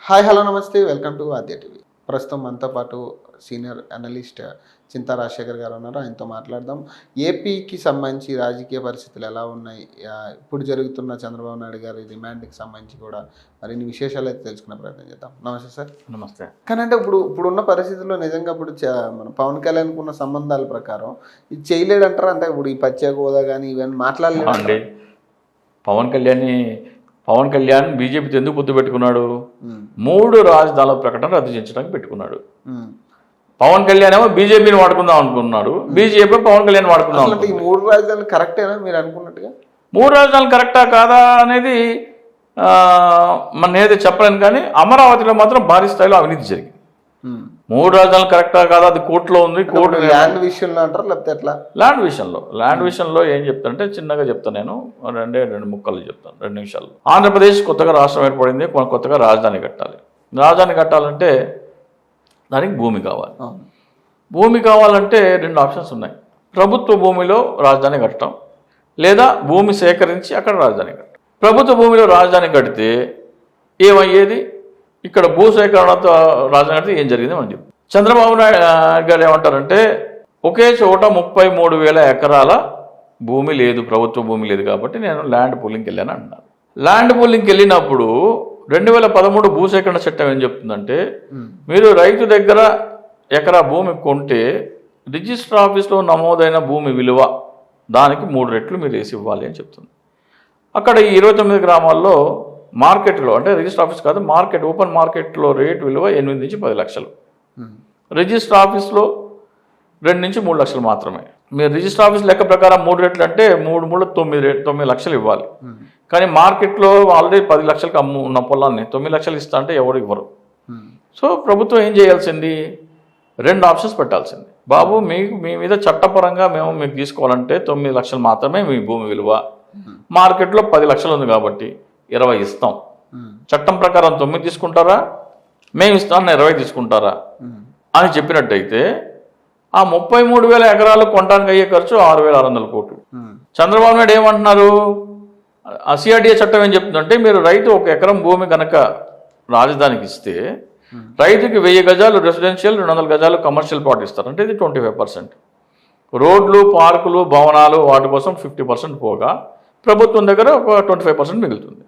Hi hello నమస్తే welcome to Aadya TV. ప్రస్తుతం మనతో పాటు సీనియర్ అనలిస్ట్ చింతా రాజశేఖర్ గారు ఉన్నారు. ఆయనతో మాట్లాడదాం. ఏపీకి సంబంధించి రాజకీయ పరిస్థితులు ఎలా ఉన్నాయి, ఇప్పుడు జరుగుతున్న చంద్రబాబు నాయుడు గారి రిమాండ్కి సంబంధించి కూడా మరిన్ని విశేషాలు అయితే తెలుసుకునే ప్రయత్నం చేద్దాం. నమస్తే సార్. నమస్తే. కానీ అంటే ఇప్పుడున్న పరిస్థితుల్లో నిజంగా ఇప్పుడు మన పవన్ కళ్యాణ్కి ఉన్న సంబంధాల ప్రకారం ఇది చేయలేడంటారా? అంటే ఇప్పుడు ఈ ప్రత్యేక హోదా కానీ ఇవన్నీ మాట్లాడలేదు. పవన్ కళ్యాణ్ బీజేపీతో ఎందుకు పొత్తు పెట్టుకున్నాడు? 3 రాజధానుల ప్రకటన రద్దు చేయించడానికి పెట్టుకున్నాడు. పవన్ కళ్యాణ్ ఏమో బీజేపీని వాడుకుందాం అనుకున్నాడు, బీజేపీ పవన్ కళ్యాణ్ వాడుకుందాం. ఈ 3 రాజధానులు కరెక్టేనా మీరు అనుకున్నట్టుగా? 3 రాజధానులు కరెక్టా కాదా అనేది మన నేనైతే చెప్పలేను. కానీ అమరావతిలో మాత్రం భారీ స్థాయిలో అవినీతి జరిగింది. 3 రాజధానులు కరెక్టా కాదా అది కోర్టులో ఉంది. కోర్టు ల్యాండ్ విషయంలో అంటారు లేకపోతే ఎట్లా? ల్యాండ్ విషయంలో ఏం చెప్తానంటే చిన్నగా చెప్తాను. నేను 2 ముక్కలు చెప్తాను, 2 నిమిషాలు. ఆంధ్రప్రదేశ్ కొత్తగా రాష్ట్రం ఏర్పడింది, కొత్తగా రాజధాని కట్టాలి. రాజధాని కట్టాలంటే దానికి భూమి కావాలి. భూమి కావాలంటే 2 ఆప్షన్స్ ఉన్నాయి. ప్రభుత్వ భూమిలో రాజధాని కట్టడం, లేదా భూమి సేకరించి అక్కడ రాజధాని కట్టడం. ప్రభుత్వ భూమిలో రాజధాని కడితే ఏమయ్యేది? ఇక్కడ భూసేకరణతో రాజధాని కడితే ఏం జరిగింది మనం చెప్తాం. చంద్రబాబు నాయుడు గారు ఏమంటారంటే ఒకే చోట 33,000 ఎకరాల భూమి లేదు, ప్రభుత్వ భూమి లేదు, కాబట్టి నేను ల్యాండ్ పూలింగ్కి వెళ్ళాను అంటున్నాను. ల్యాండ్ పూలింగ్కి వెళ్ళినప్పుడు 2013 భూసేకరణ చట్టం ఏం చెప్తుందంటే మీరు రైతు దగ్గర ఎకరా భూమి కొంటే రిజిస్టర్ ఆఫీస్లో నమోదైన భూమి విలువ దానికి 3 రెట్లు మీరు వేసి ఇవ్వాలి అని చెప్తుంది. అక్కడ ఈ 29 గ్రామాల్లో మార్కెట్లో, అంటే రిజిస్టర్ ఆఫీస్ కాదు, మార్కెట్, ఓపెన్ మార్కెట్లో రేట్ విలువ 8 నుంచి 10 లక్షలు. రిజిస్టర్ ఆఫీస్లో 2 నుంచి 3 లక్షలు మాత్రమే. మీరు రిజిస్టర్ ఆఫీస్ లెక్క ప్రకారం 3 రెట్లు అంటే 9 లక్షలు ఇవ్వాలి. కానీ మార్కెట్లో ఆల్రెడీ 10 లక్షలకు ఉన్న పొలాన్ని 9 లక్షలు ఇస్తా అంటే ఎవరు ఇవ్వరు. సో ప్రభుత్వం ఏం చేయాల్సింది? 2 ఆప్షన్స్ పెట్టాల్సింది. బాబు మీ మీద చట్టపరంగా మేము మీకు తీసుకోవాలంటే 9 లక్షలు మాత్రమే మీ భూమి విలువ, మార్కెట్లో 10 లక్షలు ఉంది కాబట్టి 20 ఇస్తాం. చట్టం ప్రకారం 9 తీసుకుంటారా, మేము ఇస్తాను 20 తీసుకుంటారా అని చెప్పినట్టయితే ఆ 33,000 ఎకరాలు కొనడానికి అయ్యే ఖర్చు 6,600 కోట్లు. చంద్రబాబు నాయుడు ఏమంటున్నారు? ఆ సిఆర్డీఏ చట్టం ఏం చెప్తుందంటే మీరు రైతు 1 ఎకరం భూమి కనుక రాజధానికి ఇస్తే రైతుకి 1000 గజాలు రెసిడెన్షియల్, 200 గజాలు కమర్షియల్ ప్లాట్ ఇస్తారు. అంటే ఇది 25%. రోడ్లు, పార్కులు, భవనాలు వాటి కోసం 50% పోగా ప్రభుత్వం దగ్గర ఒక 25% మిగులుతుంది.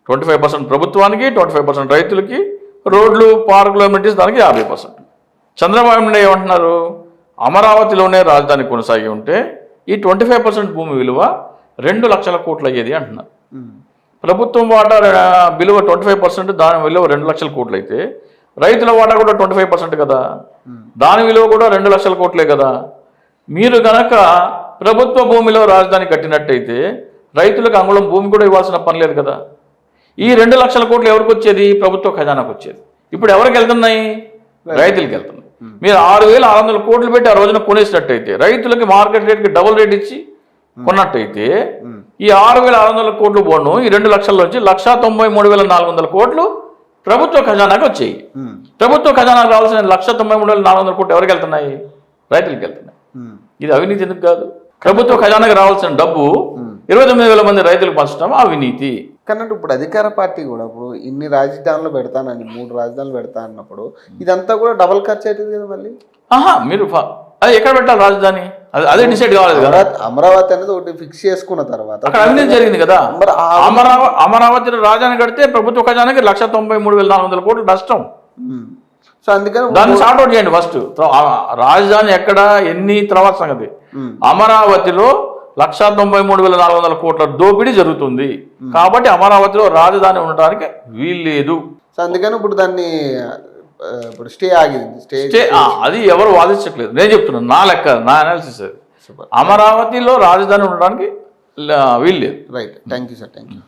25% ప్రభుత్వానికి, 25% రైతులకి, రోడ్లు, పార్కులు, అమ్యూనిటీస్ దానికి 50%. చంద్రబాబు నాయుడు ఏమంటున్నారు? అమరావతిలోనే రాజధాని కొనసాగి ఉంటే ఈ 25% భూమి విలువ 2 లక్షల కోట్లు అయ్యేది అంటున్నారు. ప్రభుత్వం వాటా విలువ 25%, దాని విలువ 2 లక్షల కోట్లు అయితే రైతుల వాటా కూడా 25% కదా, దాని విలువ కూడా 2 లక్షల కోట్లే కదా. మీరు గనక ప్రభుత్వ భూమిలో రాజధాని కట్టినట్టయితే రైతులకు అంగుళం భూమి కూడా ఇవ్వాల్సిన పని లేదు కదా. ఈ 2 లక్షల కోట్లు ఎవరికి వచ్చేది? ప్రభుత్వ ఖజానాకు వచ్చేది. ఇప్పుడు ఎవరికి వెళ్తున్నాయి? రైతులకి వెళ్తున్నాయి. మీరు 6,600 కోట్లు పెట్టి ఆ రోజున కొనేసినట్టయితే, రైతులకి మార్కెట్ రేట్కి డబుల్ రేట్ ఇచ్చి కొన్నట్టయితే ఈ 6,600 కోట్లు పోను ఈ 2 లక్షల నుంచి 1,93,400 కోట్లు ప్రభుత్వ ఖజానాకు వచ్చాయి. ప్రభుత్వ ఖజానాకు రావాల్సిన 1,93,400 కోట్లు ఎవరికి వెళ్తున్నాయి? రైతులకి వెళ్తున్నాయి. ఇది అవినీతి ఎందుకు కాదు? ప్రభుత్వ ఖజానాకు రావాల్సిన డబ్బు 29,000 మంది రైతులకు పంచడం అవినీతి. కానీ ఇప్పుడు అధికార పార్టీ కూడా ఇప్పుడు ఇన్ని రాజధానులు పెడతానని 3 రాజధానులు పెడతా అన్నప్పుడు ఇదంతా కూడా డబల్ ఖర్చు అవుతుంది కదా మళ్ళీ. మీరు అది ఎక్కడ పెట్టాలి రాజధాని? అదే డిసైడ్ కావాలి కదా. అమరావతి అనేది ఒకటి ఫిక్స్ చేసుకున్న తర్వాత అక్కడ అవినీతి జరిగింది కదా. అమరావతిలో రాజధాని కడితే ప్రభుత్వ ఖజానాకి 1,93,400 కోట్లు నష్టం. సో అందుకని దాన్ని సార్ట్అవుట్ చేయండి ఫస్ట్. రాజధాని ఎక్కడ, ఎన్ని, తర్వాత సంగతి. అమరావతిలో 1,93,400 కోట్ల దోపిడీ జరుగుతుంది కాబట్టి అమరావతిలో రాజధాని ఉండడానికి వీల్లేదు. సో అందుకని ఇప్పుడు దాన్ని ఇప్పుడు స్టే ఆగింది. స్టే అది ఎవరు వాదించట్లేదు, నేను చెప్తున్నాను, నా లెక్క, నా అనాలిసిస్ అది. అమరావతిలో రాజధాని ఉండడానికి వీల్లేదు. Right. Thank you sir. Thank you.